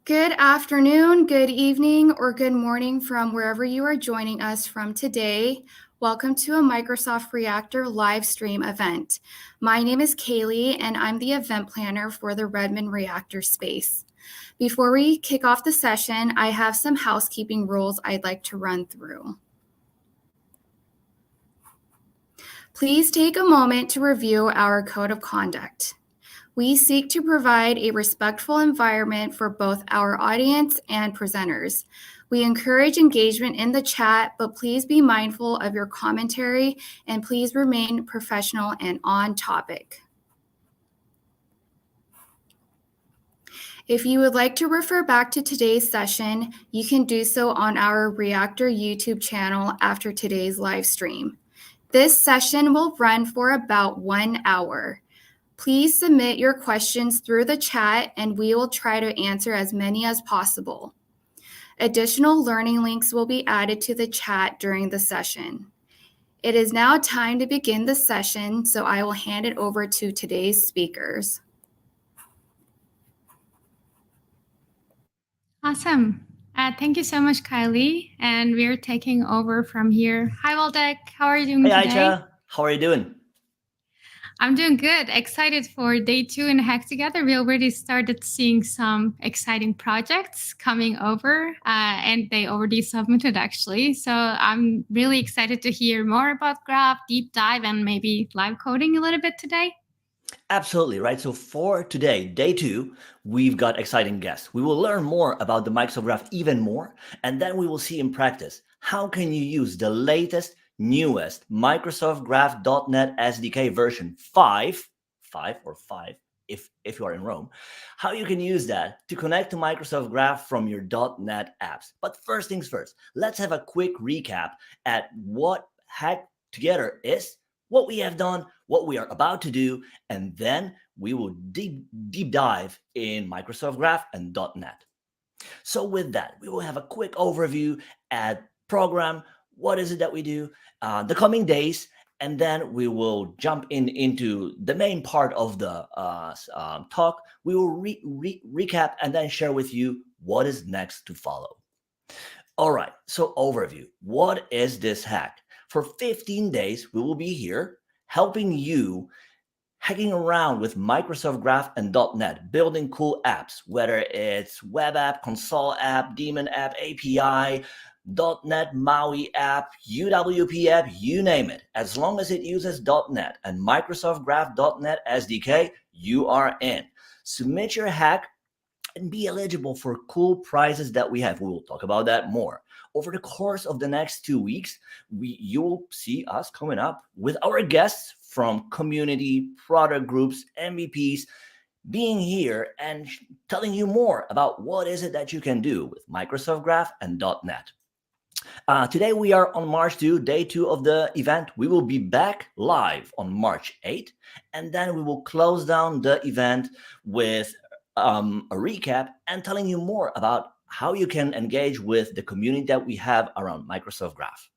Good afternoon, good evening, or good morning from wherever you are joining us from today. Welcome to a Microsoft Reactor live stream event. My name is Kaylee, and I'm the event planner for the Redmond Reactor space. Before we kick off the session, I have some housekeeping rules I'd like to run through. Please take a moment to review our code of conduct. We seek to provide a respectful environment for both our audience and presenters. We encourage engagement in the chat, but please be mindful of your commentary and please remain professional and on topic. If you would like to refer back to today's session, you can do so on our Reactor YouTube channel after today's live stream. This session will run for about 1 hour. Please submit your questions through the chat and we will try to answer as many as possible. Additional learning links will be added to the chat during the session. It is now time to begin the session, so I will hand it over to today's speakers. Awesome. Thank you so much, Kylie. And we're taking over from here. Hi, Waldek. How are you doing today? Hey, Aisha. How are you doing? I'm doing good. Excited for day 2 in Hack Together. We already started seeing some exciting projects coming over, and they already submitted, actually. So I'm really excited to hear more about Graph, deep dive, and maybe live coding a little bit today. Absolutely, right? So for today, day 2, we've got exciting guests. We will learn more about the Microsoft Graph even more, and then we will see in practice, how can you use the latest, newest Microsoft Graph .NET SDK version 5 if you are in Rome, how you can use that to connect to Microsoft Graph from your .NET apps. But first things first, let's have a quick recap at what Hack Together is, what we have done, what we are about to do, and then we will deep dive in Microsoft Graph and .NET. So with that, we will have a quick overview at program, what is it that we do, the coming days, and then we will jump into the main part of the talk. We will recap and then share with you what is next to follow. All right, so overview. What is this hack? For 15 days, we will be here helping you hacking around with Microsoft Graph and .NET, building cool apps, whether it's web app, console app, daemon app, API, .NET MAUI app, UWP app, you name it. As long as it uses .NET and Microsoft Graph .NET SDK, you are in. Submit your hack and be eligible for cool prizes that we have. We will talk about that more. Over the course of the next 2 weeks, you will see us coming up with our guests from community, product groups, MVPs, being here and telling you more about what is it that you can do with Microsoft Graph and .NET. Today we are on March 2, day 2 of the event. We will be back live on March 8, and then we will close down the event with a recap and telling you more about how you can engage with the community that we have around Microsoft Graph.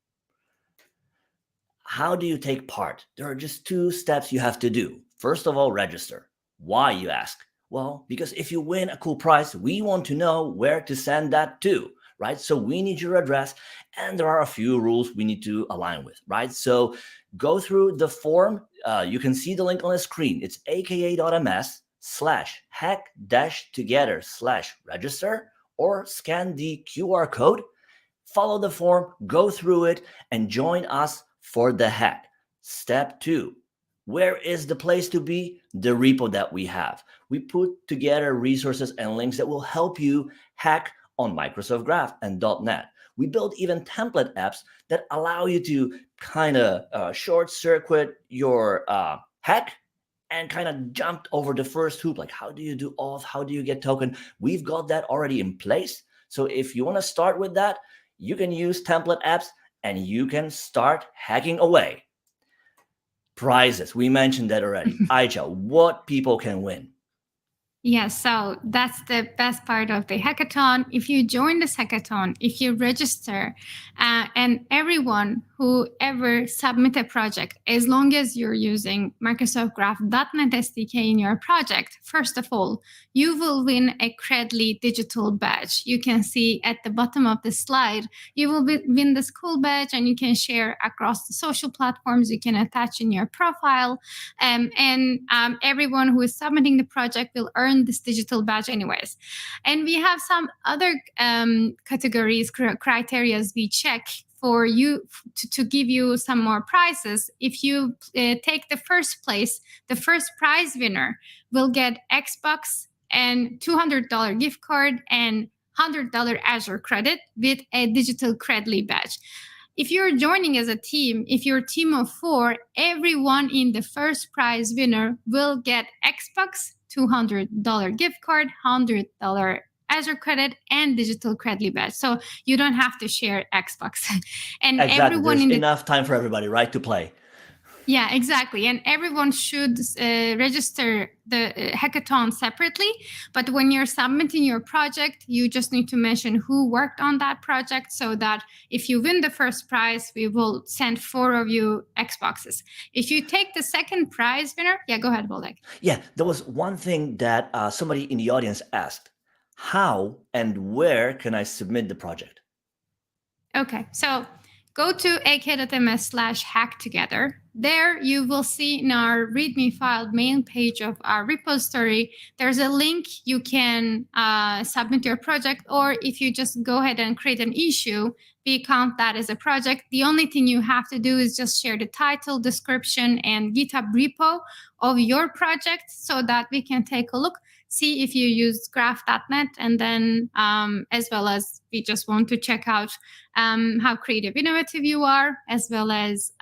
How do you take part? There are just 2 steps you have to do. First of all, register. Why, you ask? Well, because if you win a cool prize, we want to know where to send that to, right? So we need your address, and there are a few rules we need to align with, right? So go through the form. You can see the link on the screen. It's aka.ms/hack-together/register, or scan the QR code, follow the form, go through it, and join us for the hack. Step 2. Where is the place to be? The repo that we have. We put together resources and links that will help you hack on Microsoft Graph and .NET. We build even template apps that allow you to kind of short circuit your hack and kind of jump over the first hoop. Like, how do you do auth? How do you get token? We've got that already in place. So if you want to start with that, you can use template apps and you can start hacking away. Prizes, we mentioned that already. Aisha, what people can win? Yes, so that's the best part of the hackathon. If you join this hackathon, if you register, and everyone whoever submit a project, as long as you're using Microsoft Graph .NET SDK in your project, first of all, you will win a Credly digital badge. You can see at the bottom of the slide, you will win this cool badge, and you can share across the social platforms. You can attach in your profile, and everyone who is submitting the project will earn this digital badge anyways. And we have some other categories, criteria we check for you to give you some more prizes. If you take the first place, the first prize winner will get Xbox and $200 gift card and $100 Azure credit with a digital Credly badge. If you're joining as a team, if you're a team of 4, everyone in the first prize winner will get Xbox, $200 gift card, $100 Azure credit, and digital Credly badge. So you don't have to share Xbox. And exactly. everyone There's enough time for everybody, right, to play. Yeah, exactly. And everyone should register the hackathon separately. But when you're submitting your project, you just need to mention who worked on that project, so that if you win the first prize, we will send 4 of you Xboxes. If you take the second prize winner, yeah, go ahead, Bolek. Yeah, there was one thing that somebody in the audience asked. How and where can I submit the project? Okay, so go to ak.ms/hacktogether. There you will see in our README file main page of our repository, there's a link you can submit your project, or if you just go ahead and create an issue, we count that as a project. The only thing you have to do is just share the title, description, and GitHub repo of your project so that we can take a look, see if you use graph.net, and then as well as we just want to check out how creative, innovative you are, as well as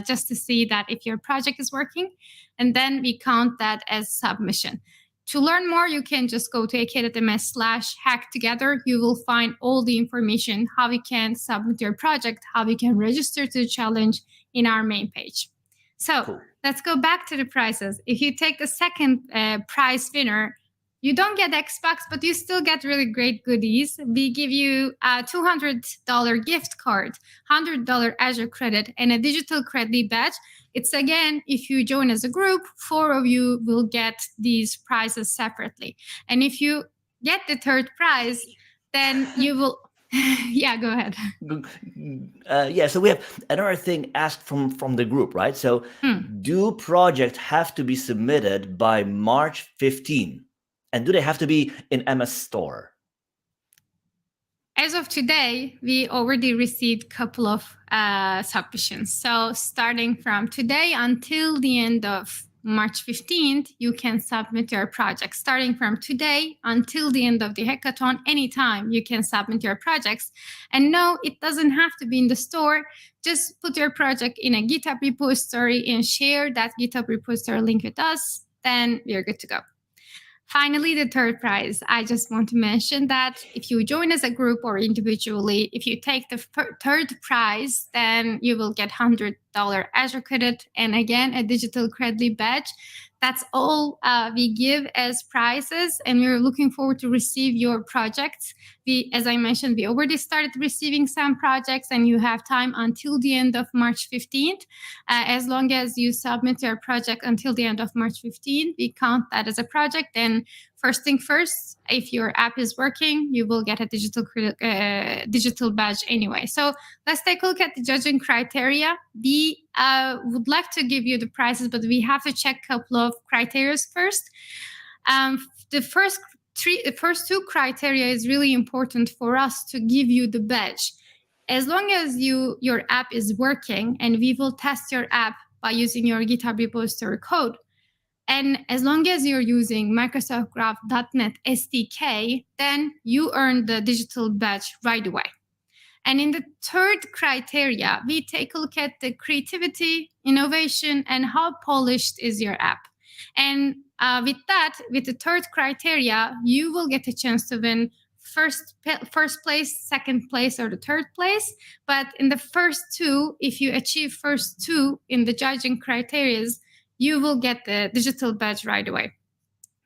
just to see that if your project is working, and then we count that as submission. To learn more, you can just go to ak.ms/hacktogether. You will find all the information, how you can submit your project, how you can register to the challenge in our main page. So cool. Let's go back to the prizes. If you take the second prize winner, you don't get Xbox, but you still get really great goodies. We give you a $200 gift card, $100 Azure credit, and a digital Credly badge. It's again, if you join as a group, 4 of you will get these prizes separately. And if you get the third prize, then you will... Yeah, go ahead. So we have another thing asked from the group, right? So do projects have to be submitted by March 15? And do they have to be in MS Store? As of today, we already received a couple of submissions. So starting from today until the end of March 15th, you can submit your project. Starting from today until the end of the hackathon, anytime you can submit your projects. And no, it doesn't have to be in the store. Just put your project in a GitHub repository and share that GitHub repository link with us. Then you're good to go. Finally, the third prize. I just want to mention that if you join as a group or individually, if you take the third prize, then you will get $100 Azure credit and again, a digital Credly badge. That's all we give as prizes, and we're looking forward to receive your projects. As I mentioned, we already started receiving some projects, and you have time until the end of March 15th. As long as you submit your project until the end of March 15th, we count that as a project. And first thing first, if your app is working, you will get a digital badge anyway. So let's take a look at the judging criteria. We would like to give you the prizes, but we have to check a couple of criteria first. The first 2 criteria is really important for us to give you the badge. As long as your app is working, and we will test your app by using your GitHub repository code. And as long as you're using Microsoft Graph .NET SDK, then you earn the digital badge right away. And in the third criteria, we take a look at the creativity, innovation, and how polished is your app. And with the third criteria, you will get a chance to win first place, second place, or the third place. But in the first 2, if you achieve first 2 in the judging criteria, you will get the digital badge right away.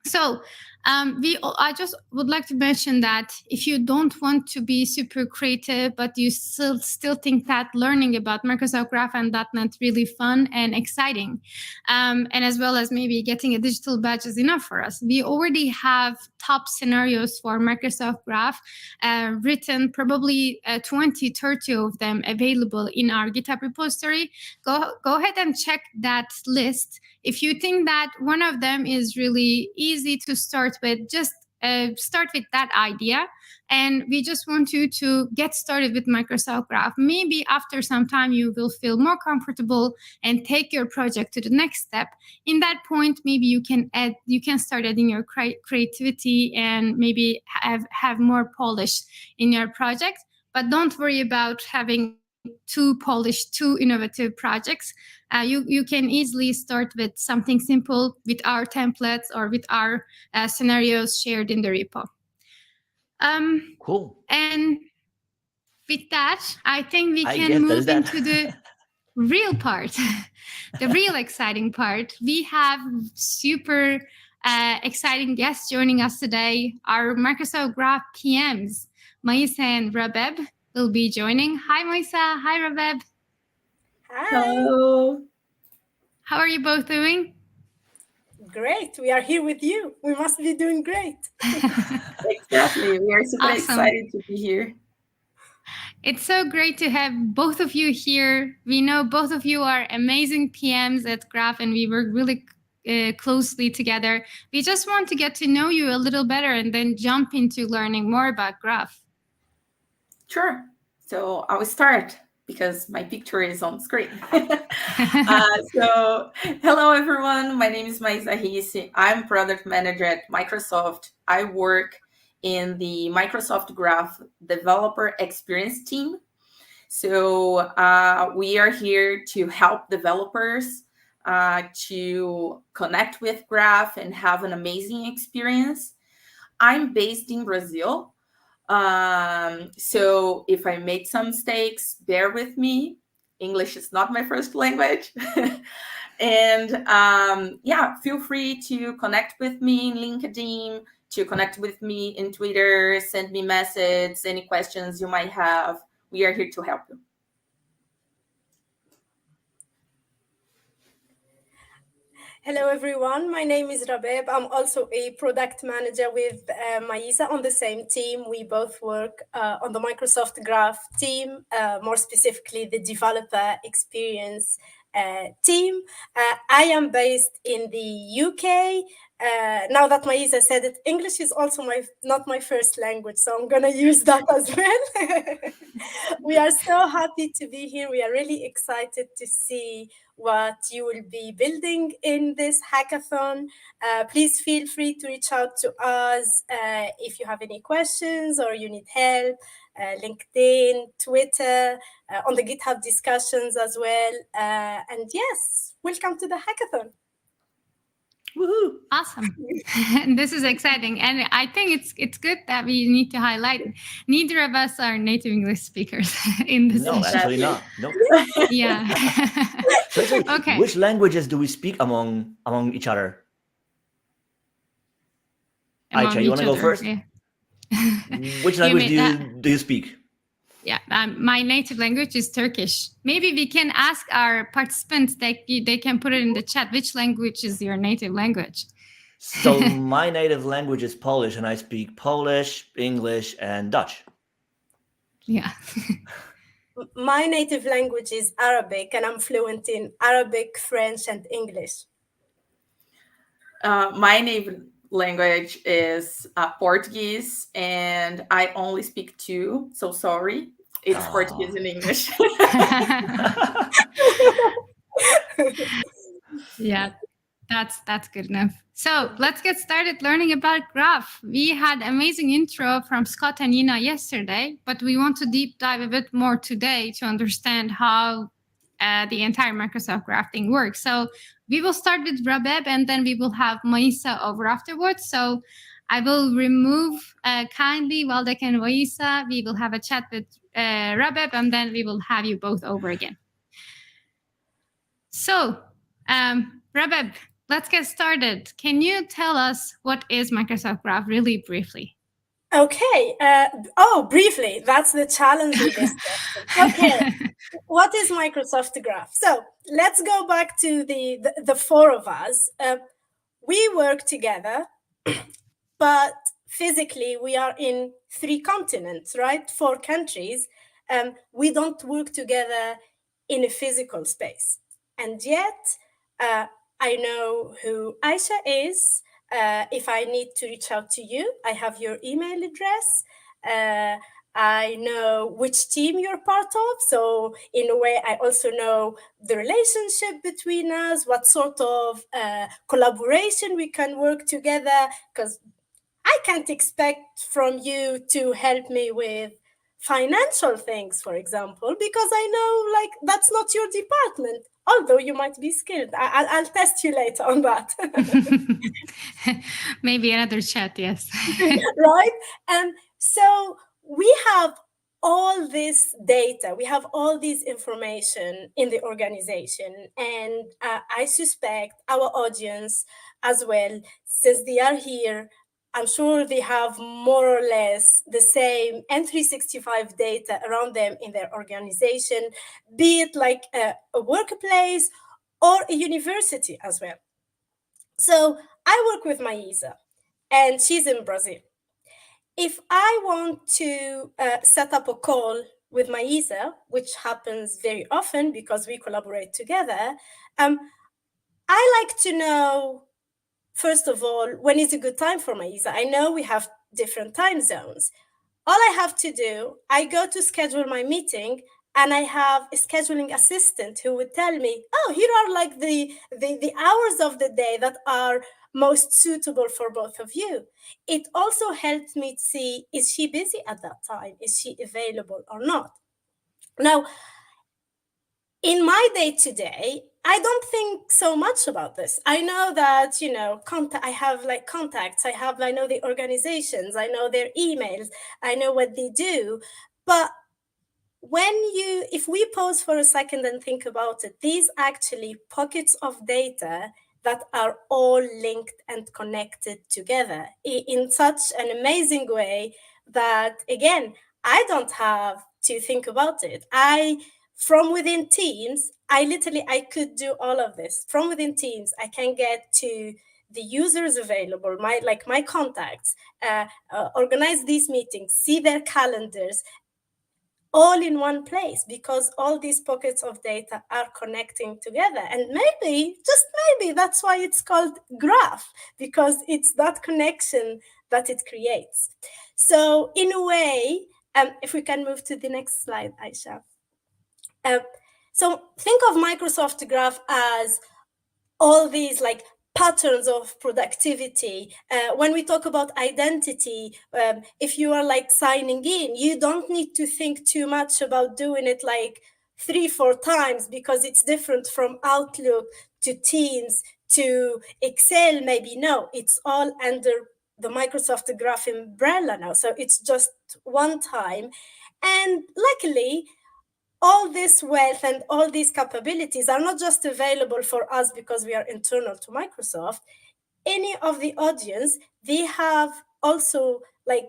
So I just would like to mention that if you don't want to be super creative, but you still think that learning about Microsoft Graph and .NET really fun and exciting, and as well as maybe getting a digital badge is enough for us. We already have top scenarios for Microsoft Graph written, probably 20, 30 of them available in our GitHub repository. Go ahead and check that list. If you think that one of them is really easy to start with, just start with that idea. And we just want you to get started with Microsoft Graph. Maybe after some time, you will feel more comfortable and take your project to the next step. In that point, maybe you can start adding your creativity and maybe have more polish in your project. But don't worry about having too polished, too innovative projects. You can easily start with something simple with our templates or with our scenarios shared in the repo. Cool. And with that, I think we can move into the real part, the real exciting part. We have super exciting guests joining us today. Our Microsoft Graph PMs, Maisa and Rabeb, will be joining. Hi, Maisa. Hi, Rabeb. Hi. Hello. How are you both doing? Great. We are here with you. We must be doing great. Exactly. We are super excited to be here. It's so great to have both of you here. We know both of you are amazing PMs at Graph, and we work really closely together. We just want to get to know you a little better and then jump into learning more about Graph. Sure. So I will start because my picture is on screen. So hello, everyone. My name is Maisa Hissi. I'm product manager at Microsoft. I work in the Microsoft Graph developer experience team. So we are here to help developers to connect with Graph and have an amazing experience. I'm based in Brazil. So if I make some mistakes, bear with me. English is not my first language. And yeah, feel free to connect with me in LinkedIn, to connect with me in Twitter, send me messages, any questions you might have. We are here to help you. Hello, everyone. My name is Rabeb. I'm also a product manager with Maisa on the same team. We both work on the Microsoft Graph team, more specifically the developer experience team. I am based in the UK. Now that Maisa said it, English is also not my first language, so I'm going to use that as well. We are so happy to be here. We are really excited to see what you will be building in this hackathon. Please feel free to reach out to us if you have any questions or you need help. LinkedIn, Twitter, on the GitHub discussions as well. And yes, welcome to the hackathon. Woohoo! Awesome. This is exciting. And I think it's good that we need to highlight neither of us are native English speakers in this No, session. actually not. Nope. Yeah. So okay. Which languages do we speak among each other? Aicha, you want to go first? Yeah. Which language do you speak? Yeah, my native language is Turkish. Maybe we can ask our participants that they can put it in the chat. Which language is your native language? So my native language is Polish, and I speak Polish, English, and Dutch. Yeah. My native language is Arabic, and I'm fluent in Arabic, French, and English. My native language is Portuguese, and I only speak two, so sorry. It's Portuguese and English. Yeah, that's good enough. So let's get started learning about Graph. We had amazing intro from Scott and Nina yesterday, but we want to deep dive a bit more today to understand how the entire Microsoft Graph thing works. So we will start with Rabeb, and then we will have Maisa over afterwards. So I will remove kindly Waldek and Maisa. We will have a chat with Rabeb, and then we will have you both over again. So, Rabeb, let's get started. Can you tell us what is Microsoft Graph really briefly? Okay. Briefly, that's the challenge with this question. Okay. What is Microsoft Graph? So let's go back to the four of us. We work together, but physically we are in 3 continents, right? 4 countries. We don't work together in a physical space. And yet, I know who Aisha is. If I need to reach out to you, I have your email address. I know which team you're part of. So in a way, I also know the relationship between us, what sort of collaboration we can work together, because I can't expect from you to help me with financial things, for example, because I know like that's not your department, although you might be skilled. I'll test you later on that. Maybe another chat, yes. Right? And so we have all this data, we have all this information in the organization. And I suspect our audience as well, since they are here, I'm sure they have more or less the same M365 data around them in their organization, be it like a workplace or a university as well. So I work with Maisa, and she's in Brazil. If I want to set up a call with Maisa, which happens very often because we collaborate together, I like to know, first of all, when is a good time for Maisa? I know we have different time zones. All I have to do, I go to schedule my meeting, and I have a scheduling assistant who would tell me, oh, here are like the hours of the day that are most suitable for both of you. It also helps me see, is she busy at that time? Is she available or not? Now, in my day-to-day, I don't think so much about this. I know that, I have like contacts, I know the organizations, I know their emails, I know what they do. But if we pause for a second and think about it, these actually pockets of data that are all linked and connected together in such an amazing way that, again, I don't have to think about it. From within Teams, I could do all of this. From within Teams, I can get to the users available, my contacts, organize these meetings, see their calendars, all in one place, because all these pockets of data are connecting together. And maybe, just maybe, that's why it's called graph, because it's that connection that it creates. So in a way, if we can move to the next slide, Aisha. So think of Microsoft Graph as all these like patterns of productivity. When we talk about identity, if you are like signing in, you don't need to think too much about doing it like 3-4 times, because it's different from Outlook to Teams to Excel. Maybe no, it's all under the Microsoft Graph umbrella now. So it's just one time. And luckily, all this wealth and all these capabilities are not just available for us because we are internal to Microsoft. Any of the audience, they have also like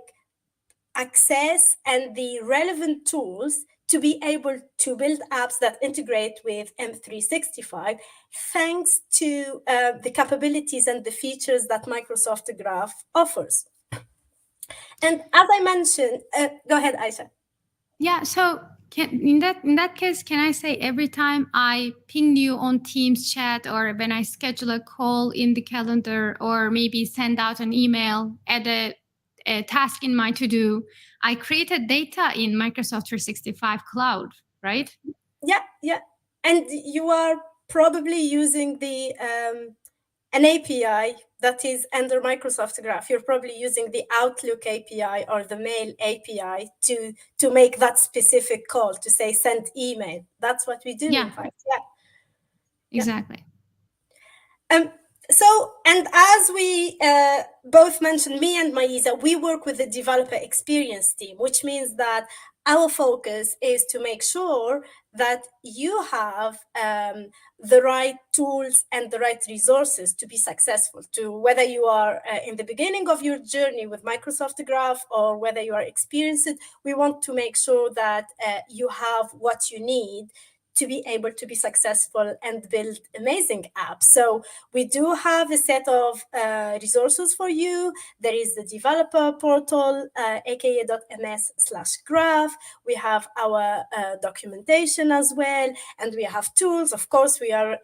access and the relevant tools to be able to build apps that integrate with M365, thanks to the capabilities and the features that Microsoft Graph offers. And as I mentioned, go ahead, Aisha. Yeah, so in that case, can I say every time I ping you on Teams chat, or when I schedule a call in the calendar, or maybe send out an email, add a task in my to-do, I created data in Microsoft 365 Cloud, right? Yeah. And you are probably using an API that is under Microsoft Graph. You're probably using the Outlook API or the Mail API to make that specific call, to say send email. That's what we do. Yeah. In fact. Exactly. So, and as we both mentioned, me and Maisa, we work with the developer experience team, which means that our focus is to make sure that you have the right tools and the right resources to be successful, to whether you are in the beginning of your journey with Microsoft Graph or whether you are experienced, we want to make sure that you have what you need to be able to be successful and build amazing apps. So we do have a set of resources for you. There is the developer portal, aka.ms/graph. We have our documentation as well, and we have tools. Of course, we are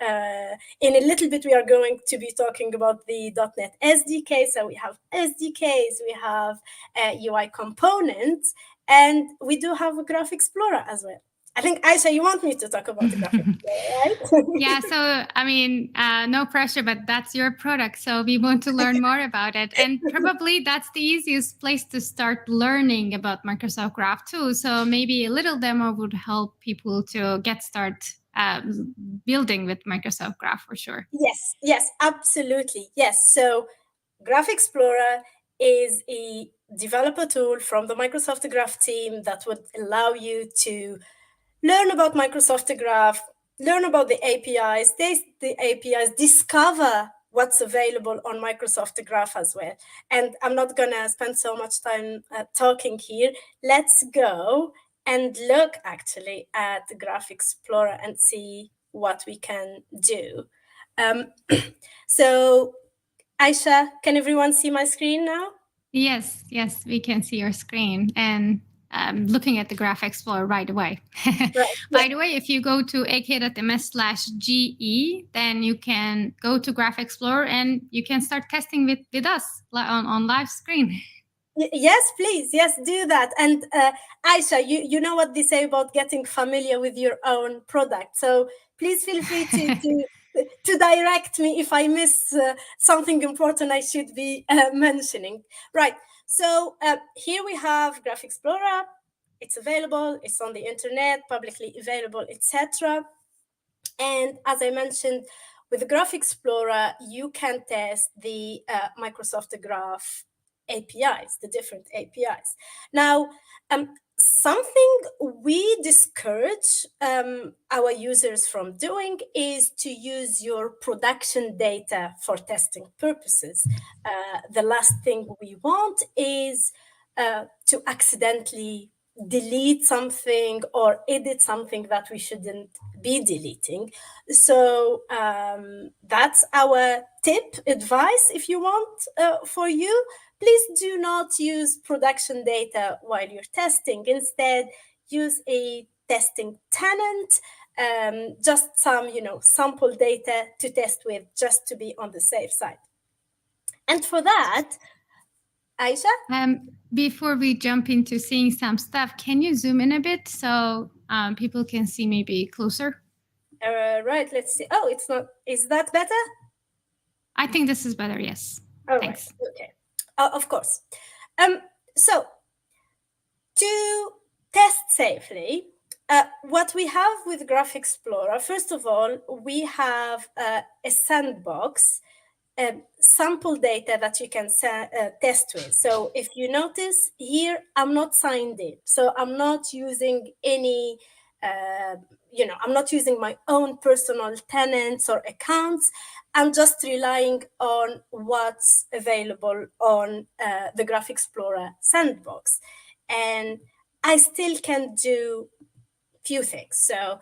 in a little bit, we are going to be talking about the .NET SDK. So we have SDKs, we have UI components, and we do have a Graph Explorer as well. I think, Aisha, you want me to talk about the Graph Explorer, right? Yeah, so I mean, no pressure, but that's your product. So we want to learn more about it. And probably that's the easiest place to start learning about Microsoft Graph too. So maybe a little demo would help people to get started building with Microsoft Graph for sure. Yes, absolutely. Yes. So Graph Explorer is a developer tool from the Microsoft Graph team that would allow you to learn about Microsoft Graph, learn about the APIs, test the APIs, discover what's available on Microsoft Graph as well. And I'm not going to spend so much time talking here. Let's go and look actually at the Graph Explorer and see what we can do. So, Aisha, can everyone see my screen now? Yes, we can see your screen. And looking at the Graph Explorer right away. Right. By the way, if you go to ak.ms/ge, then you can go to Graph Explorer and you can start testing with us on live screen. Yes, please. Yes, do that. And Aisha, you know what they say about getting familiar with your own product. So please feel free to direct me if I miss something important I should be mentioning. Right. So here we have Graph Explorer. It's available. It's on the internet, publicly available, etc. And as I mentioned, with the Graph Explorer, you can test the Microsoft Graph APIs, the different APIs. Now, something we discourage our users from doing is to use your production data for testing purposes. The last thing we want is to accidentally delete something or edit something that we shouldn't be deleting. So that's our tip, advice, if you want, for you. Please do not use production data while you're testing. Instead, use a testing tenant, just some, sample data to test with, just to be on the safe side. And for that, Aisha? Before we jump into seeing some stuff, can you zoom in a bit so people can see maybe closer? Right, let's see. Oh, it's not. Is that better? I think this is better, yes. Oh, thanks. Right. Okay. Of course. So to test safely, what we have with Graph Explorer, first of all, we have a sandbox, sample data that you can test with. So if you notice here, I'm not signed in. So I'm not using any, I'm not using my own personal tenants or accounts. I'm just relying on what's available on the Graph Explorer sandbox. And I still can do a few things. So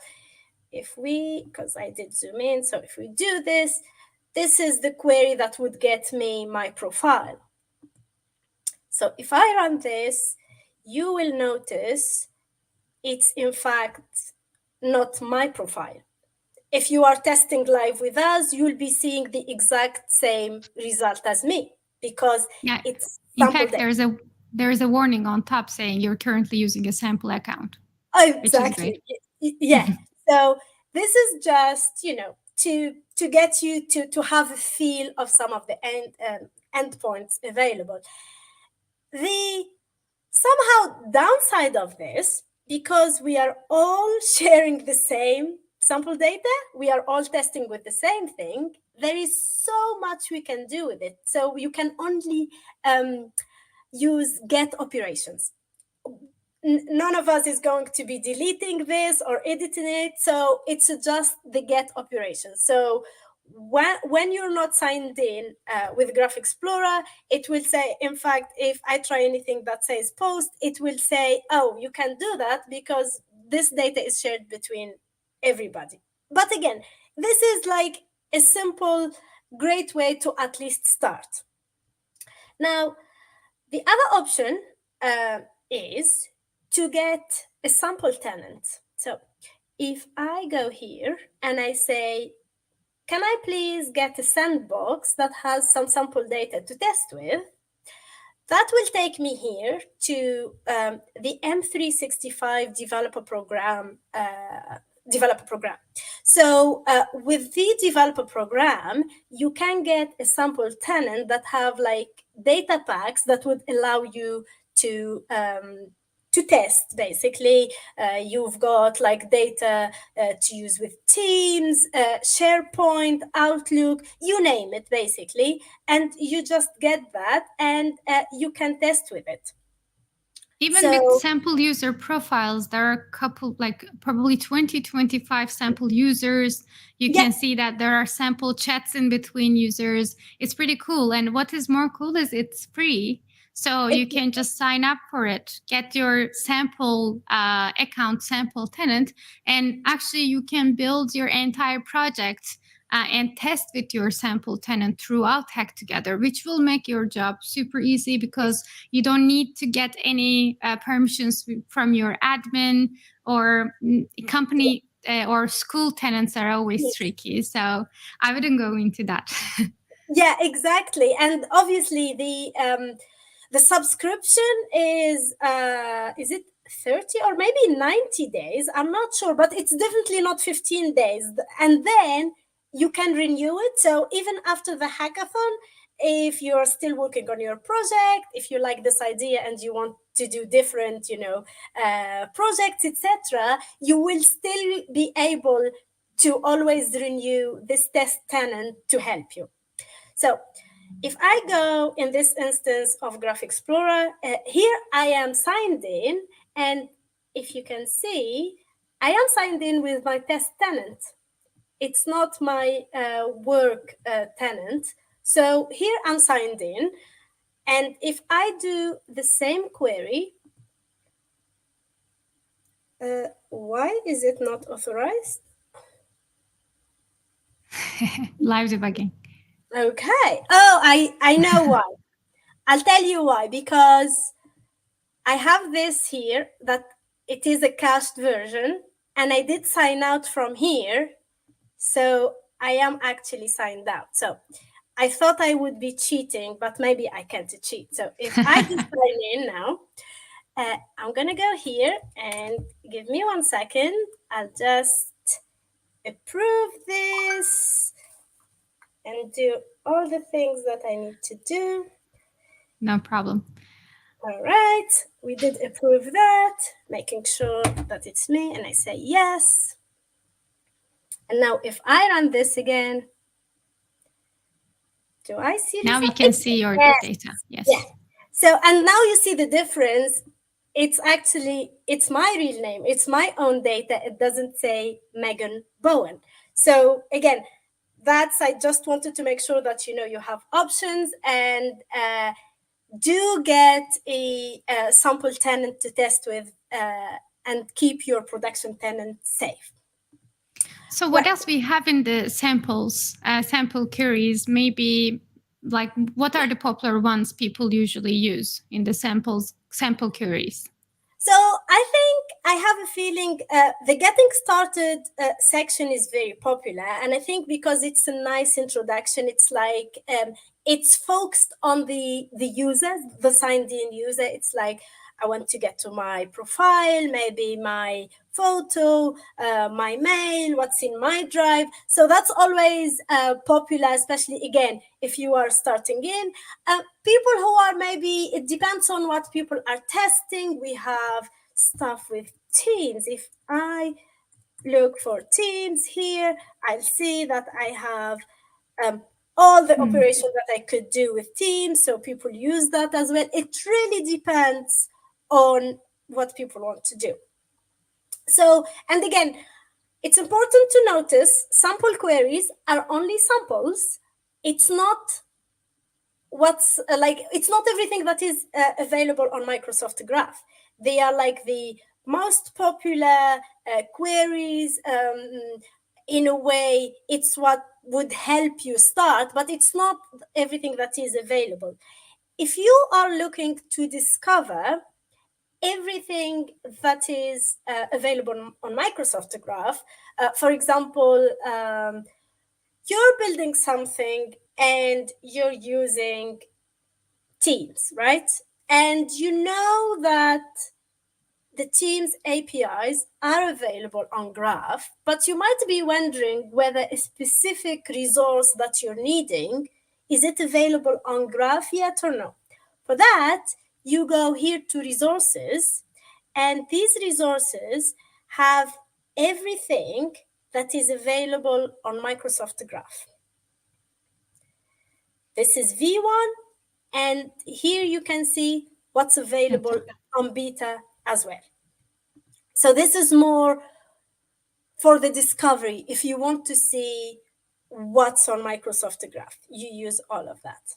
because I did zoom in, so if we do this, this is the query that would get me my profile. So if I run this, you will notice it's in fact not my profile. If you are testing live with us, you'll be seeing the exact same result as me because it's sample data. There is a warning on top saying you're currently using a sample account. Exactly. Yeah. So this is just, to get you to have a feel of some of the endpoints available. The somehow downside of this, because we are all sharing the same sample data, we are all testing with the same thing, there is so much we can do with it. So you can only use get operations. None of us is going to be deleting this or editing it. So it's just the get operation. So when you're not signed in with Graph Explorer, it will say, in fact, if I try anything that says post, it will say, oh, you can do that because this data is shared between everybody. But again, this is like a simple, great way to at least start. Now, the other option is to get a sample tenant. So if I go here and I say, can I please get a sandbox that has some sample data to test with? That will take me here to the M365 developer program. So with the developer program, you can get a sample tenant that have like data packs that would allow you to test. Basically, you've got like data to use with Teams, SharePoint, Outlook, you name it, basically, and you just get that and you can test with it. Even with sample user profiles, there are a couple, like probably 20, 25 sample users. You can see that there are sample chats in between users. It's pretty cool. And what is more cool is it's free. So you can just sign up for it, get your sample account, sample tenant, and actually you can build your entire project and test with your sample tenant throughout Hack Together, which will make your job super easy because you don't need to get any permissions from your admin or company or school tenants are always tricky. So I wouldn't go into that. Yeah, exactly. And obviously the subscription is it 30 or maybe 90 days? I'm not sure, but it's definitely not 15 days. And then you can renew it. So even after the hackathon, if you're still working on your project, if you like this idea and you want to do different, projects, etc., you will still be able to always renew this test tenant to help you. So if I go in this instance of Graph Explorer, here I am signed in. And if you can see, I am signed in with my test tenant. It's not my work tenant. So here I'm signed in. And if I do the same query, why is it not authorized? Live debugging. Okay. Oh, I know why. I'll tell you why. Because I have this here that it is a cached version, and I did sign out from here. So I am actually signed out. So I thought I would be cheating, but maybe I can't cheat. So if I just sign in now, I'm going to go here and give me 1 second. I'll just approve this and do all the things that I need to do. No problem. All right, we did approve that, making sure that it's me, and I say yes. And now if I run this again, do I see now this? We can see your data. Yes. Yeah. So, and now you see the difference. It's my real name. It's my own data. It doesn't say Megan Bowen. So again, I just wanted to make sure that, you have options and do get a sample tenant to test with and keep your production tenant safe. So what else we have in the samples, sample queries? Maybe like what are the popular ones people usually use in the sample queries? So I think I have a feeling the getting started section is very popular. And I think because it's a nice introduction, it's like it's focused on the user, the signed in user. It's like, I want to get to my profile, maybe my photo, my mail, what's in my drive. So that's always popular, especially, again, if you are starting in. People who are maybe, it depends on what people are testing. We have stuff with Teams. If I look for Teams here, I'll see that I have all the operations that I could do with Teams, so people use that as well. It really depends on what people want to do. So, and again, it's important to notice sample queries are only samples. It's not what's it's not everything that is available on Microsoft Graph. They are like the most popular queries. In a way, it's what would help you start, but it's not everything that is available. If you are looking to discover everything that is available on Microsoft Graph, for example, you're building something and you're using Teams, right? And you know that the Teams APIs are available on Graph, but you might be wondering whether a specific resource that you're needing, is it available on Graph yet or no? For that, you go here to resources, and these resources have everything that is available on Microsoft Graph. This is V1, and here you can see what's available on beta as well. So this is more for the discovery. If you want to see what's on Microsoft Graph, you use all of that.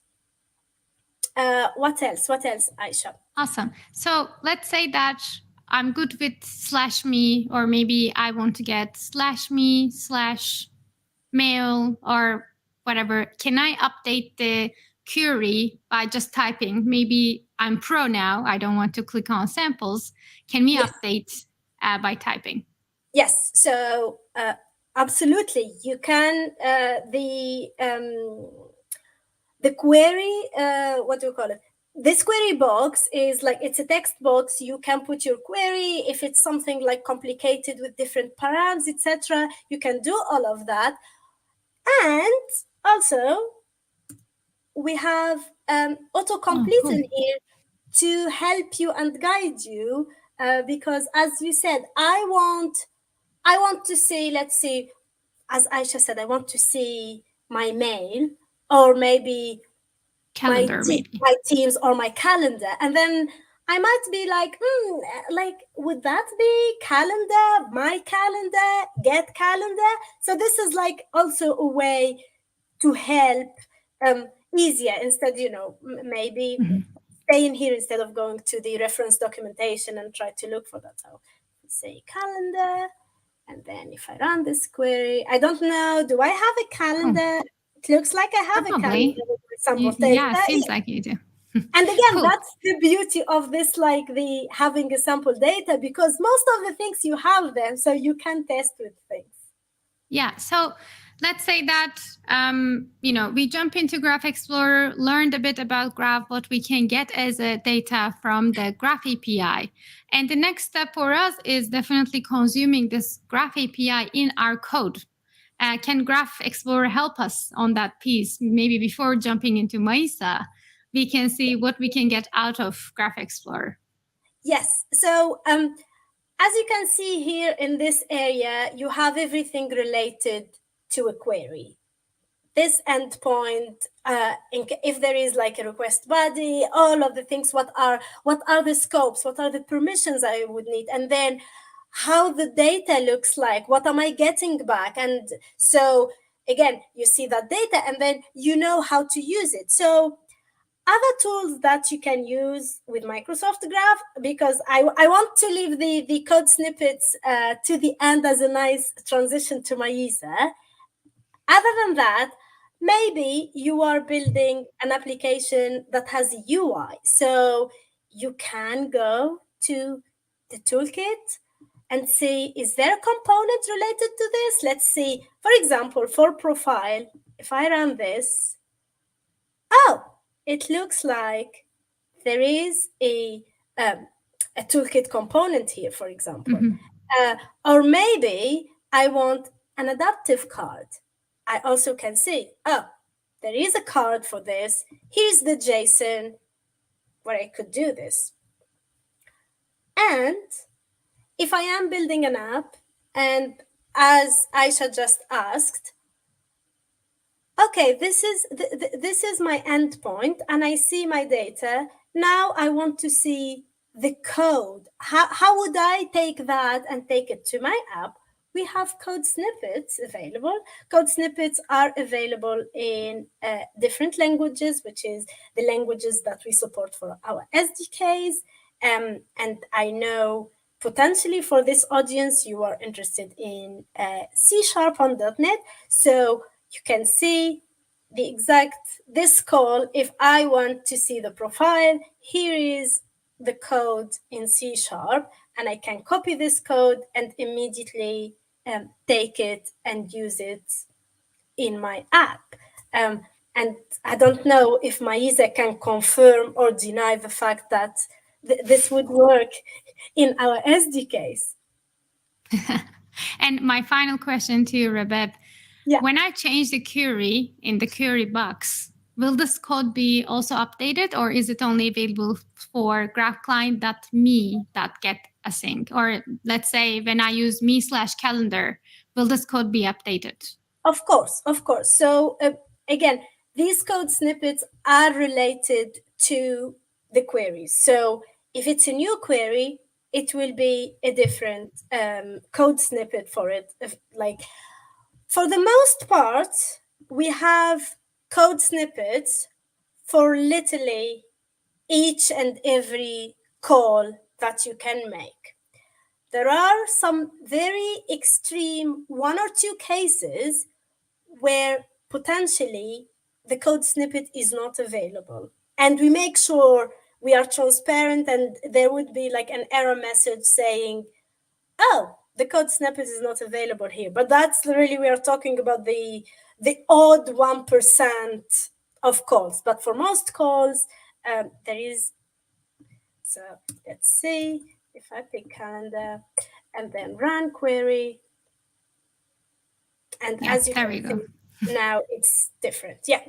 What else, Aisha? Awesome. So let's say that I'm good with /me, or maybe I want to get /me/mail or whatever. Can I update the query by just typing? Maybe I'm pro now. I don't want to click on samples. Can we update by typing? Yes. So absolutely, you can. The query, what do you call it? This query box is like, it's a text box. You can put your query. If it's something like complicated with different params, etc., you can do all of that. And also, we have autocomplete in here to help you and guide you, because as you said, I want to see, let's see, as Aisha said, I want to see my mail, or maybe calendar, my Teams or my calendar, and then I might be like, would that be calendar, my calendar, get calendar? So this is like also a way to help easier, instead, maybe stay in here instead of going to the reference documentation and try to look for that. So say calendar, and then if I run this query, I don't know, do I have a calendar? It looks like I have a calendar with sample data. Yeah, it seems like you do. And again, that's the beauty of this, like the having a sample data, because most of the things you have them, so you can test with things. Yeah, so let's say that, we jump into Graph Explorer, learned a bit about Graph, what we can get as a data from the Graph API. And the next step for us is definitely consuming this Graph API in our code. Can Graph Explorer help us on that piece? Maybe before jumping into Maisa, we can see what we can get out of Graph Explorer. Yes, so as you can see here in this area, you have everything related to a query. This endpoint, if there is like a request body, all of the things, what are the scopes, what are the permissions I would need, and then how the data looks like, what am I getting back? And so again, you see that data, and then you know how to use it. So other tools that you can use with Microsoft Graph, because I want to leave the code snippets to the end as a nice transition to Maisa. Other than that, maybe you are building an application that has a UI. So you can go to the toolkit and see, is there a component related to this? Let's see, for example, for profile, if I run this, it looks like there is a toolkit component here, for example. Or maybe I want an adaptive card. I also can see, there is a card for this. Here's the JSON where I could do this. And if I am building an app, and as Aisha just asked, okay, this is my endpoint, and I see my data. Now I want to see the code. How would I take that and take it to my app? We have code snippets available. Code snippets are available in different languages, which is the languages that we support for our SDKs. And I know potentially for this audience, you are interested in C# on .NET. So you can see the exact, this call. If I want to see the profile, here is the code in C#, and I can copy this code and immediately take it and use it in my app. And I don't know if Maisa can confirm or deny the fact that this would work in our SDKs. And my final question to you, Rabeb. Yeah. When I change the query in the query box, will this code be also updated, or is it only available for GraphClient.me.getAsync? Or let's say when I use me/calendar, will this code be updated? Of course. So again, these code snippets are related to the queries. So if it's a new query, it will be a different code snippet for it. Like, for the most part, we have code snippets for literally each and every call that you can make. There are some very extreme 1 or 2 cases where potentially the code snippet is not available. And we make sure we are transparent, and there would be like an error message saying, oh, the code snippet is not available here. But that's really, we are talking about the odd 1% of calls. But for most calls, there is. So let's see if I pick calendar and then run query. And Yeah, as you there can we go. see, now it's different. Yeah.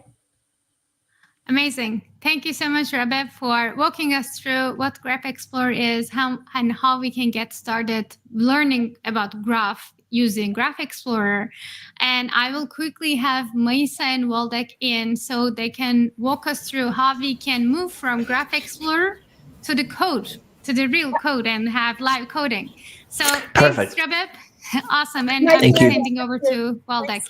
Amazing. Thank you so much, Rabeb, for walking us through what Graph Explorer is, and how we can get started learning about Graph using Graph Explorer. And I will quickly have Maisa and Waldek in so they can walk us through how we can move from Graph Explorer to the code, to the real code, and have live coding. So Perfect. thanks, Rabeb. Awesome. And Thank I'm you. handing over to Waldek.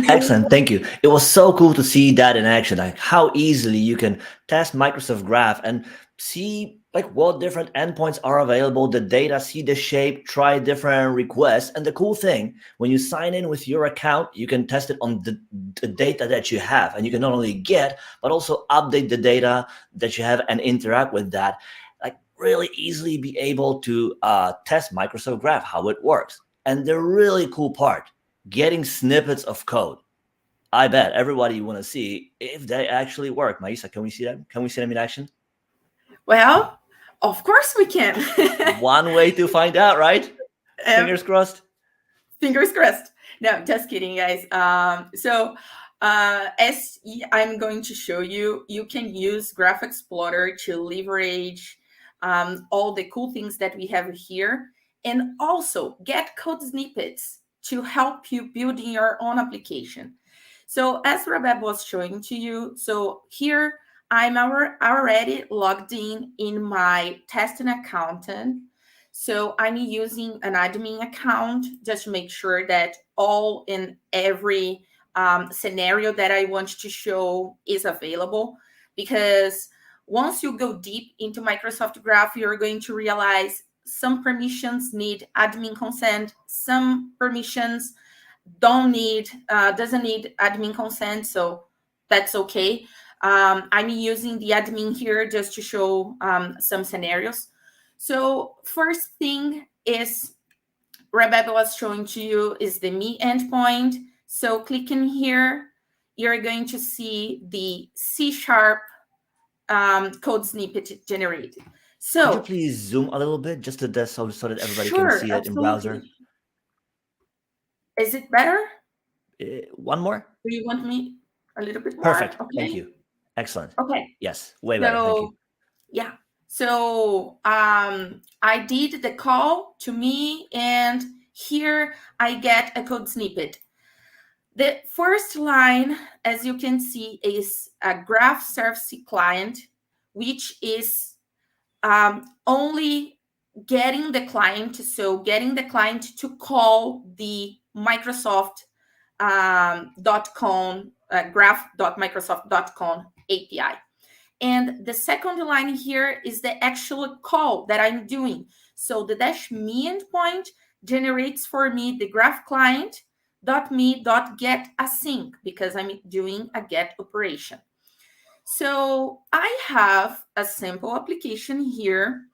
Excellent, thank you. It was so cool to see that in action, like how easily you can test Microsoft Graph and see like what different endpoints are available, the data, see the shape, try different requests. And the cool thing, when you sign in with your account, you can test it on the data that you have, and you can not only get, but also update the data that you have and interact with that. Like really easily be able to test Microsoft Graph, how it works. And the really cool part, getting snippets of code. I bet everybody want to see if they actually work. Maisa, can we see them? Can we see them in action? Well, of course we can. One way to find out, right? Fingers crossed. Fingers crossed. No, just kidding, guys. As I'm going to show you, you can use Graph Explorer to leverage all the cool things that we have here, and also get code snippets to help you building your own application. So as Rabeb was showing to you, so here I'm already logged in my testing account. So I'm using an admin account just to make sure that all in every scenario that I want to show is available. Because once you go deep into Microsoft Graph, you're going to realize some permissions need admin consent, some permissions doesn't need admin consent, so that's okay. I'm using the admin here just to show some scenarios. So first thing is Rebecca was showing to you is the me endpoint. So clicking here, you're going to see the C# code snippet generated. So could you please zoom a little bit just to this so that everybody sure, can see it in browser? Is it better? One more? Do you want me a little bit more? Perfect. Okay. Thank you. Excellent. Okay. Yes, way better. Thank you. Yeah. So I did the call to me, and here I get a code snippet. The first line, as you can see, is a graph service client, which is only getting the client, so getting the client to call the Microsoft .com graph.microsoft.com API. And the second line here is the actual call that I'm doing. So the -me endpoint generates for me the graph client .me.get async, because I'm doing a get operation. So I have a simple application here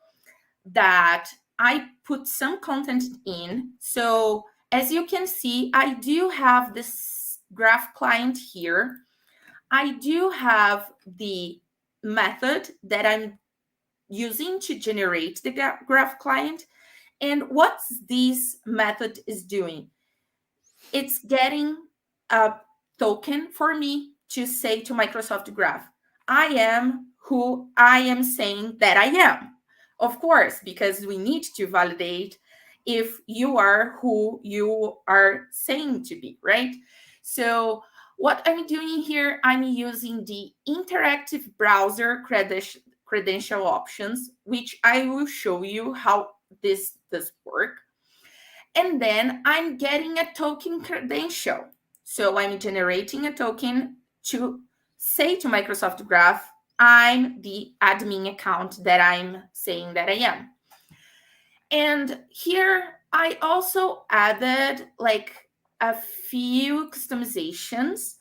that I put some content in. So as you can see, I do have this graph client here. I do have the method that I'm using to generate the graph client. And what this method is doing, it's getting a token for me to say to Microsoft Graph, I am who I am saying that I am. Of course, because we need to validate if you are who you are saying to be, right? So what I'm doing here, I'm using the interactive browser credential options, which I will show you how this does work. And then I'm getting a token credential. So I'm generating a token to say to Microsoft Graph, I'm the admin account that I'm saying that I am. And here I also added like a few customizations,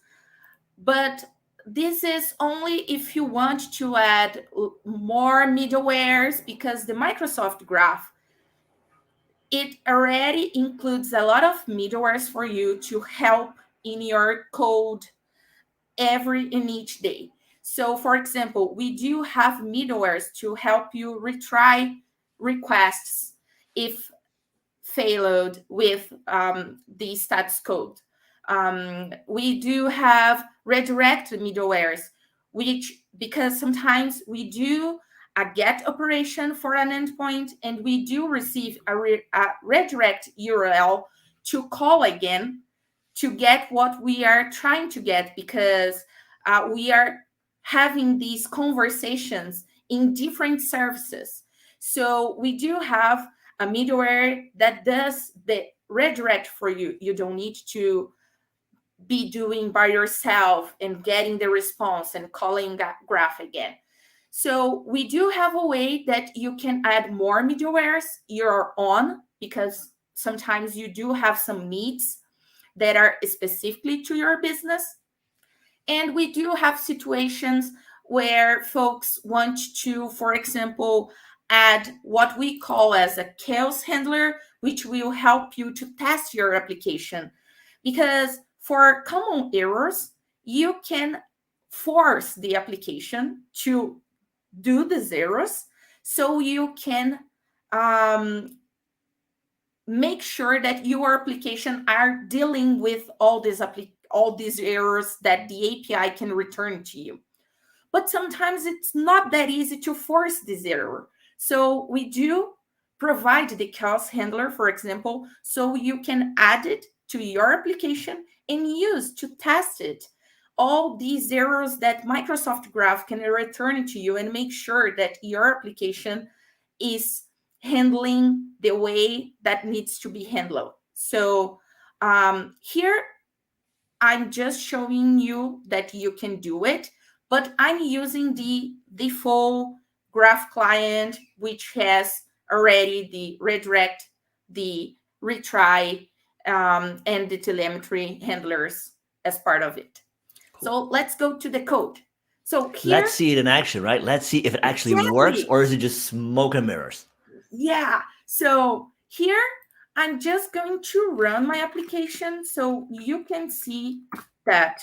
but this is only if you want to add more middlewares, because the Microsoft Graph, it already includes a lot of middlewares for you to help in your code in each day. So for example, we do have middlewares to help you retry requests if failed with the status code. We do have redirect middlewares, which, because sometimes we do a get operation for an endpoint and we do receive a redirect URL to call again to get what we are trying to get, because we are having these conversations in different services. So we do have a middleware that does the redirect for you. You don't need to be doing by yourself and getting the response and calling that graph again. So we do have a way that you can add more middlewares your own, because sometimes you do have some needs that are specifically to your business. And we do have situations where folks want to, for example, add what we call as a chaos handler, which will help you to test your application. Because for common errors, you can force the application to do the zeros, so you can make sure that your application are dealing with all these errors that the API can return to you. But sometimes it's not that easy to force this error. So we do provide the chaos handler, for example, so you can add it to your application and use to test it. All these errors that Microsoft Graph can return to you and make sure that your application is handling the way that needs to be handled. So here, I'm just showing you that you can do it, but I'm using the default graph client, which has already the redirect, the retry, and the telemetry handlers as part of it. Cool. So let's go to the code. So here, let's see it in action, right? Let's see if it actually works, or is it just smoke and mirrors? Yeah. So here, I'm just going to run my application so you can see that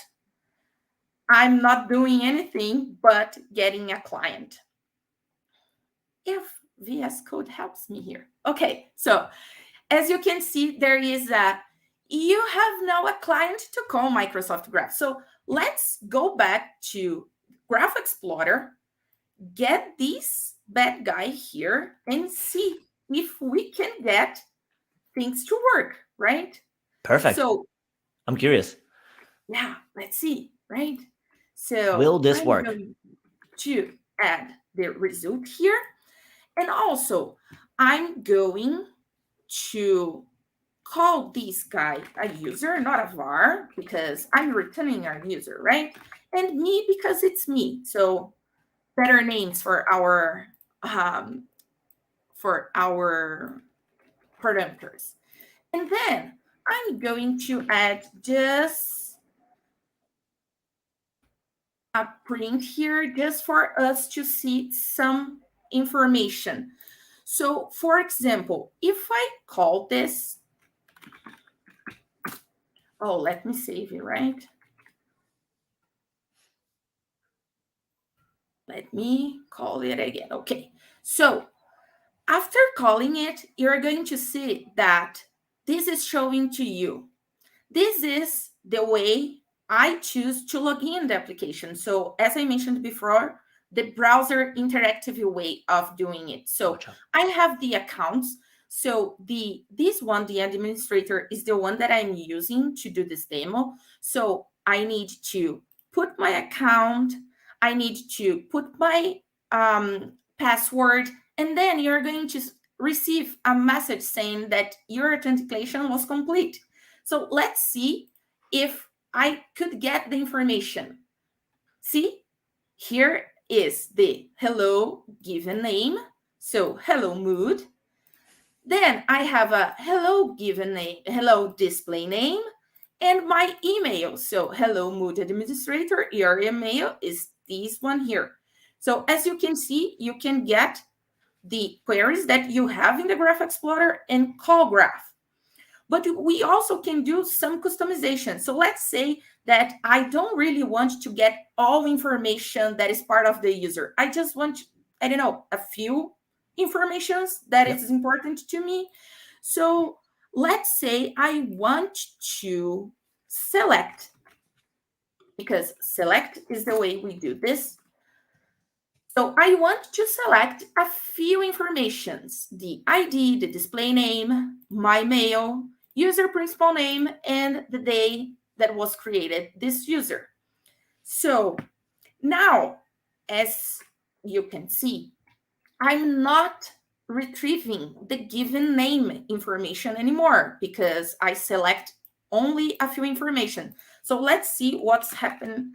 I'm not doing anything but getting a client. If VS Code helps me here. Okay, so as you can see, there is you have now a client to call Microsoft Graph. So let's go back to Graph Explorer, get this bad guy here, and see if we can get things to work, right? Perfect. So I'm curious. Yeah, let's see, right? So will this I'm work? going to add the result here. And also, I'm going to call this guy a user, not a var, because I'm returning a user, right? And me because it's me. So better names for our parameters. And then I'm going to add just a print here just for us to see some information. So for example, if I call this, oh, let me save it, right? Let me call it again. Okay, so after calling it, you're going to see that this is showing to you. This is the way I choose to log in the application. So as I mentioned before, the browser interactive way of doing it. So Gotcha. I have the accounts. So this one, the administrator, is the one that I'm using to do this demo. So I need to put my account, I need to put my password, and then you're going to receive a message saying that your authentication was complete. So let's see if I could get the information. See, here is the hello given name. So hello mood. Then I have a hello given name, hello display name, and my email. So hello mood administrator, your email is this one here. So as you can see, you can get the queries that you have in the Graph Explorer and call Graph. But we also can do some customization. So let's say that I don't really want to get all information that is part of the user. I just want, I don't know, a few informations that is important to me. So let's say I want to select, because select is the way we do this. So I want to select a few informations: the ID, the display name, my mail, user principal name, and the day that was created this user. So now, as you can see, I'm not retrieving the given name information anymore because I select only a few information. So let's see what's happened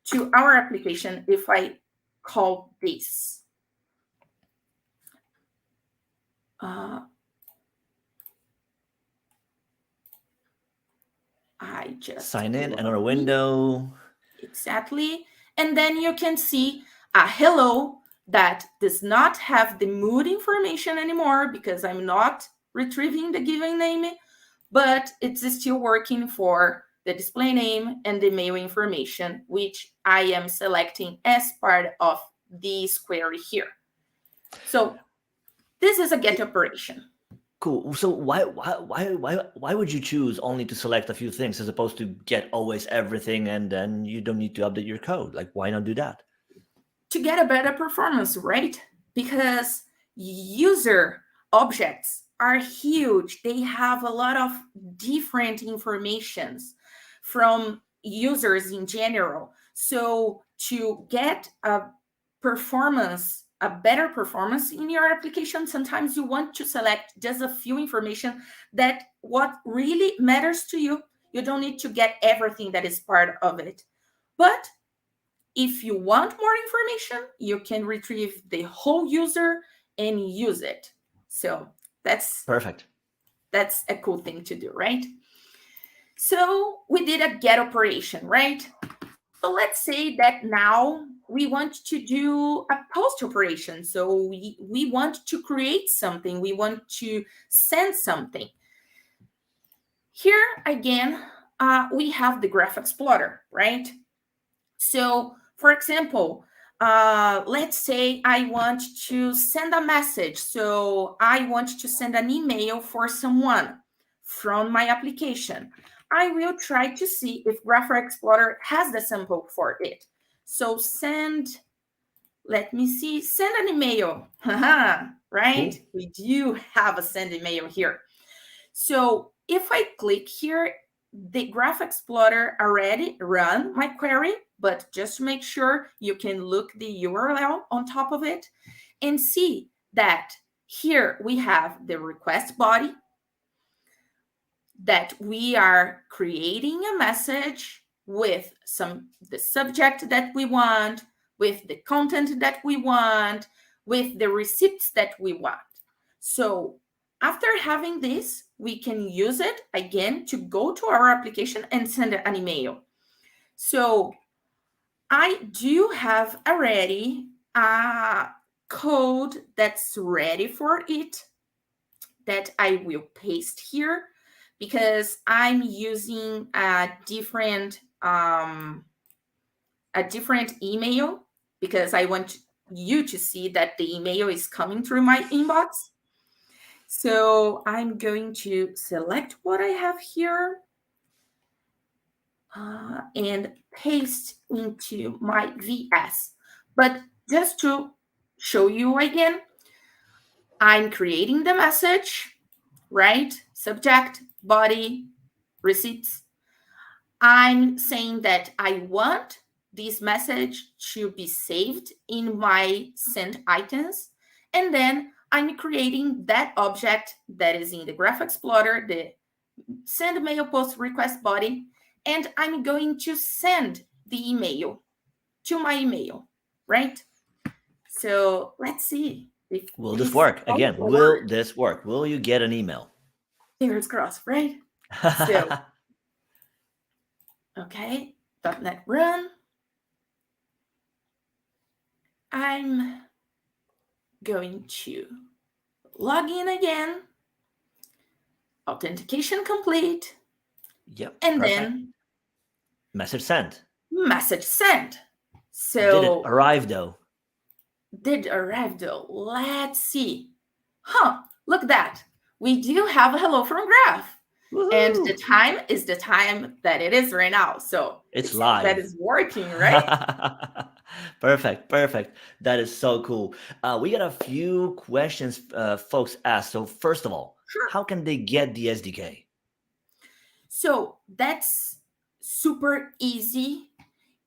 to our application if I call this. I just sign in, another window. Exactly. And then you can see a hello that does not have the mood information anymore because I'm not retrieving the given name, but it's still working for the display name and the mail information, which I am selecting as part of this query here. So this is a get operation. Cool. So why would you choose only to select a few things as opposed to get always everything and then you don't need to update your code? Like, why not do that? To get a better performance, right? Because user objects are huge. They have a lot of different informations from users in general. So to get a performance, a better performance in your application, sometimes you want to select just a few information that what really matters to you. You don't need to get everything that is part of it. But if you want more information, you can retrieve the whole user and use it. So that's perfect. That's a cool thing to do, right? So we did a get operation, right? So let's say that now we want to do a post operation. So we want to create something. We want to send something. Here again, we have the Graph Explorer, right? So for example, let's say I want to send a message. So I want to send an email for someone from my application. I will try to see if Graph Explorer has the sample for it. So send, let me see, send an email, right? Cool. We do have a send email here. So if I click here, the Graph Explorer already run my query, but just to make sure, you can look the URL on top of it and see that here we have the request body, that we are creating a message with the subject that we want, with the content that we want, with the receipts that we want. So after having this, we can use it again to go to our application and send an email. So I do have already a code that's ready for it that I will paste here, because I'm using a different email, because I want you to see that the email is coming through my inbox. So I'm going to select what I have here and paste into my VS. But just to show you again, I'm creating the message, right? Subject, body, receipts. I'm saying that I want this message to be saved in my sent items. And then I'm creating that object that is in the Graph Explorer, the send mail post request body, and I'm going to send the email to my email, right? So let's see. Will this work? Again, will this work? Will you get an email? Fingers crossed, right? So, okay, .NET Run. I'm going to log in again. Authentication complete. Yep. And perfect. then message sent. Message sent. So did it arrive though? Did arrive though. Let's see. Look at that. We do have a hello from Graph. Woo-hoo. And the time is the time that it is right now. So it's live. That is working, right? Perfect. That is so cool. We got a few questions folks asked. So first of all, sure. How can they get the SDK? So that's super easy.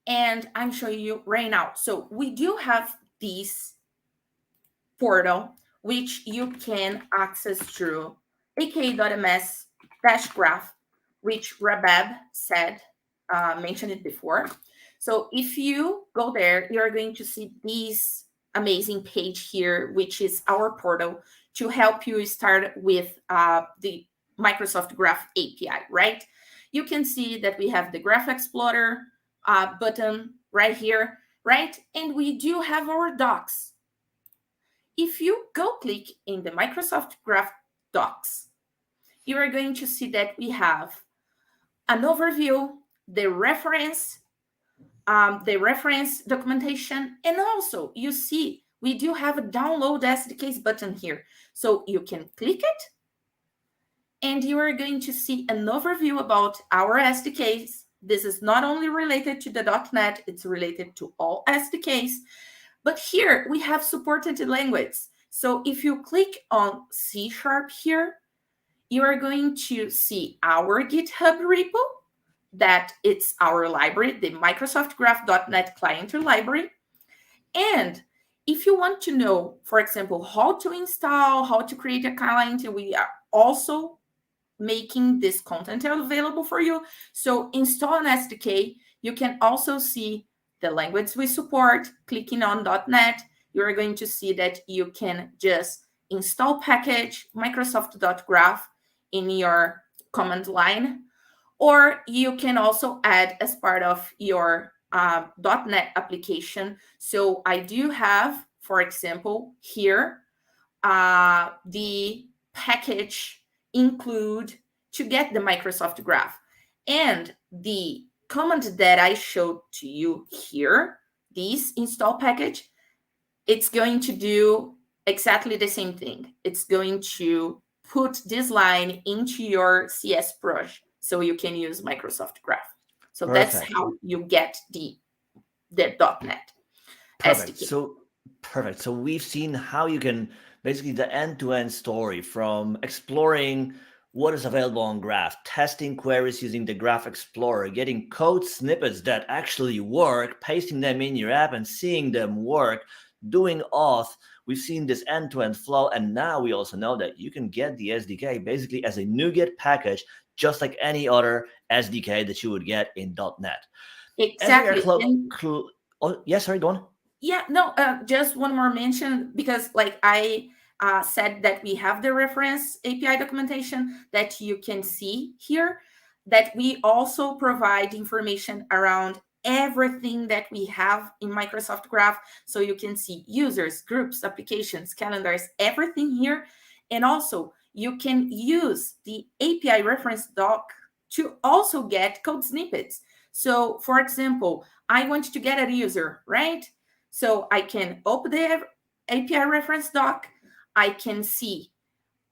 And I'm showing you right now. So we do have this portal, which you can access through aka.ms-graph, which Rabeb said, mentioned it before. So if you go there, you're going to see this amazing page here, which is our portal to help you start with the Microsoft Graph API, right? You can see that we have the Graph Explorer button right here, right? And we do have our docs. If you go click in the Microsoft Graph docs, you are going to see that we have an overview, the reference documentation, and also you see we do have a download SDKs button here. So you can click it, and you are going to see an overview about our SDKs. This is not only related to the .NET, it's related to all SDKs. But here we have supported language. So if you click on C# here, you are going to see our GitHub repo, that it's our library, the Microsoft Graph.NET Client Library. And if you want to know, for example, how to install, how to create a client, we are also making this content available for you. So install an SDK. You can also see the language we support. Clicking on .NET, you're going to see that you can just install package Microsoft.graph in your command line, or you can also add as part of your .NET application. So I do have, for example, here, the package include to get the Microsoft Graph. And the command that I showed to you here, this install package, it's going to do exactly the same thing. It's going to put this line into your CS project so you can use Microsoft Graph. So perfect. That's how you get the .NET perfect. SDK. Perfect. So we've seen how you can basically the end-to-end story from exploring what is available on Graph, testing queries using the Graph Explorer, getting code snippets that actually work, pasting them in your app and seeing them work, doing auth. We've seen this end-to-end flow, and now we also know that you can get the SDK basically as a NuGet package, just like any other SDK that you would get in .NET. Exactly. Oh, yes, sorry, go on. Yeah, no, just one more mention, because like I said that we have the reference API documentation that you can see here, that we also provide information around everything that we have in Microsoft Graph. So you can see users, groups, applications, calendars, everything here. And also you can use the API reference doc to also get code snippets. So for example, I want to get a user, right? So I can open the API reference doc. I can see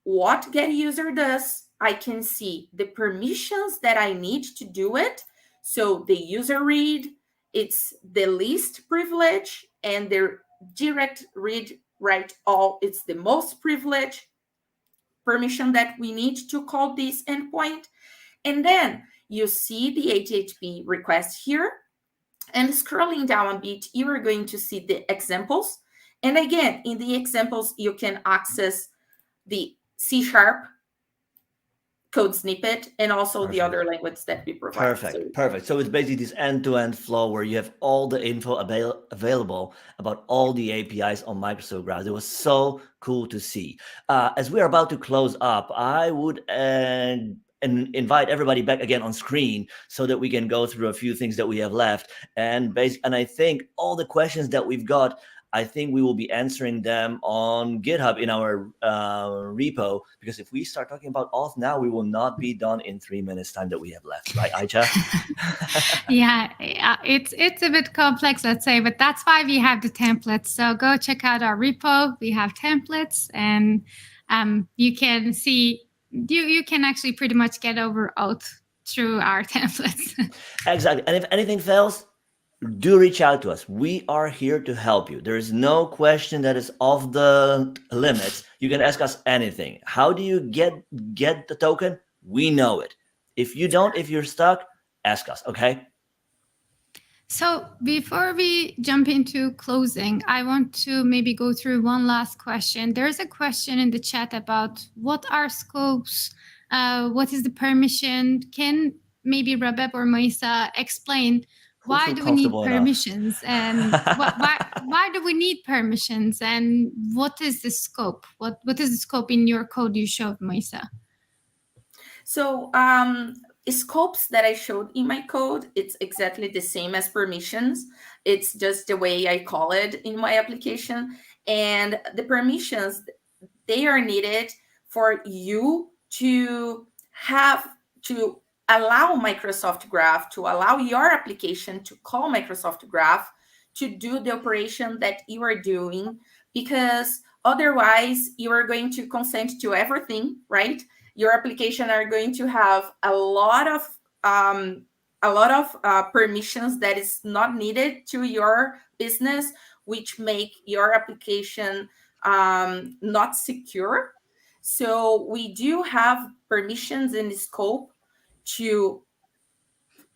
what get user does. I can see the permissions that I need to do it. So the user read, it's the least privilege, and the direct read write all, it's the most privilege permission that we need to call this endpoint. And then you see the HTTP request here. And scrolling down a bit, you are going to see the examples. And again, in the examples, you can access the C# code snippet and also Perfect. the other language that we provide. Perfect. So it's basically this end-to-end flow where you have all the info available about all the APIs on Microsoft Graph. It was so cool to see. As we are about to close up, I would and invite everybody back again on screen so that we can go through a few things that we have left. And I think all the questions that we've got, I think we will be answering them on GitHub in our repo, because if we start talking about auth now, we will not be done in 3 minutes time that we have left, right, Aicha? Yeah, it's a bit complex, let's say, but that's why we have the templates. So go check out our repo. We have templates, and you can see, you can actually pretty much get over auth through our templates. Exactly. And if anything fails, do reach out to us. We are here to help you. There is no question that is off the limits. You can ask us anything. How do you get the token? We know it. If you don't, if you're stuck, ask us, okay? So before we jump into closing, I want to maybe go through one last question. There's a question in the chat about what are scopes? What is the permission? Can maybe Rabeb or Maisa explain why do we need permissions, and why do we need permissions, and what is the scope? What is the scope in your code you showed, Maisa? So scopes that I showed in my code, it's exactly the same as permissions. It's just the way I call it in my application. And the permissions, they are needed for you to have to allow Microsoft Graph, to allow your application to call Microsoft Graph to do the operation that you are doing, because otherwise you are going to consent to everything, right? Your application are going to have a lot of permissions that is not needed to your business, which make your application not secure. So we do have permissions in the scope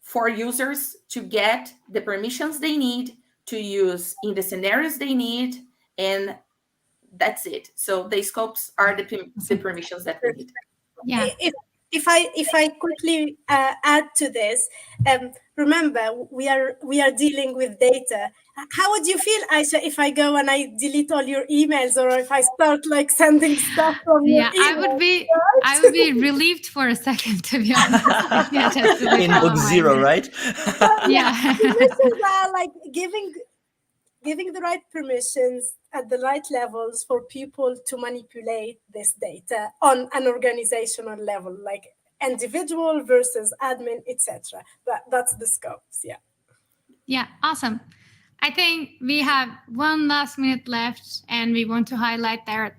for users to get the permissions they need to use in the scenarios they need, and that's it. So the scopes are the permissions that we need. Yeah. If I quickly add to this, remember we are dealing with data. How would you feel, Aisha, if I go and I delete all your emails, or if I start like sending stuff from your email? I would be relieved for a second, to be honest. In book zero, right? Yeah. Permissions are like giving the right permissions at the right levels for people to manipulate this data on an organizational level, like individual versus admin, etc. That's the scopes. Yeah, awesome. I think we have 1 last minute left, and we want to highlight there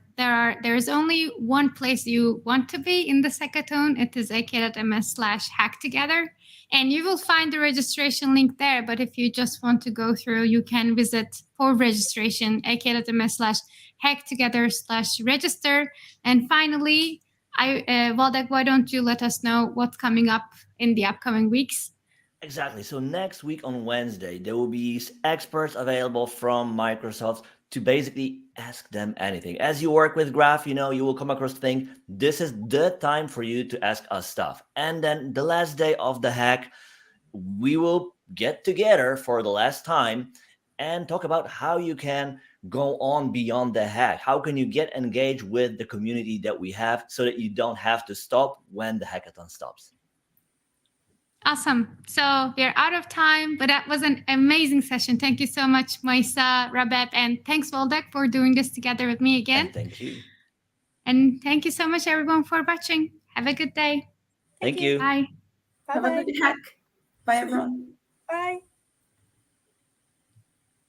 is only one place you want to be in the hackathon. It is ak.ms/hacktogether, and you will find the registration link there. But if you just want to go through, you can visit for registration ak.ms/hacktogether/register. And finally, Waldek, why don't you let us know what's coming up in the upcoming weeks? Exactly. So next week on Wednesday, there will be experts available from Microsoft to basically ask them anything. As you work with Graph, you will come across the thing. This is the time for you to ask us stuff. And then the last day of the hack, we will get together for the last time and talk about how you can go on beyond the hack. How can you get engaged with the community that we have so that you don't have to stop when the hackathon stops? Awesome. So we're out of time, but that was an amazing session. Thank you so much, Maisa, Rabeb, and thanks, Waldek, for doing this together with me again. And thank you. And thank you so much, everyone, for watching. Have a good day. Thank you. Bye. Have a good hack. Bye, everyone. Bye.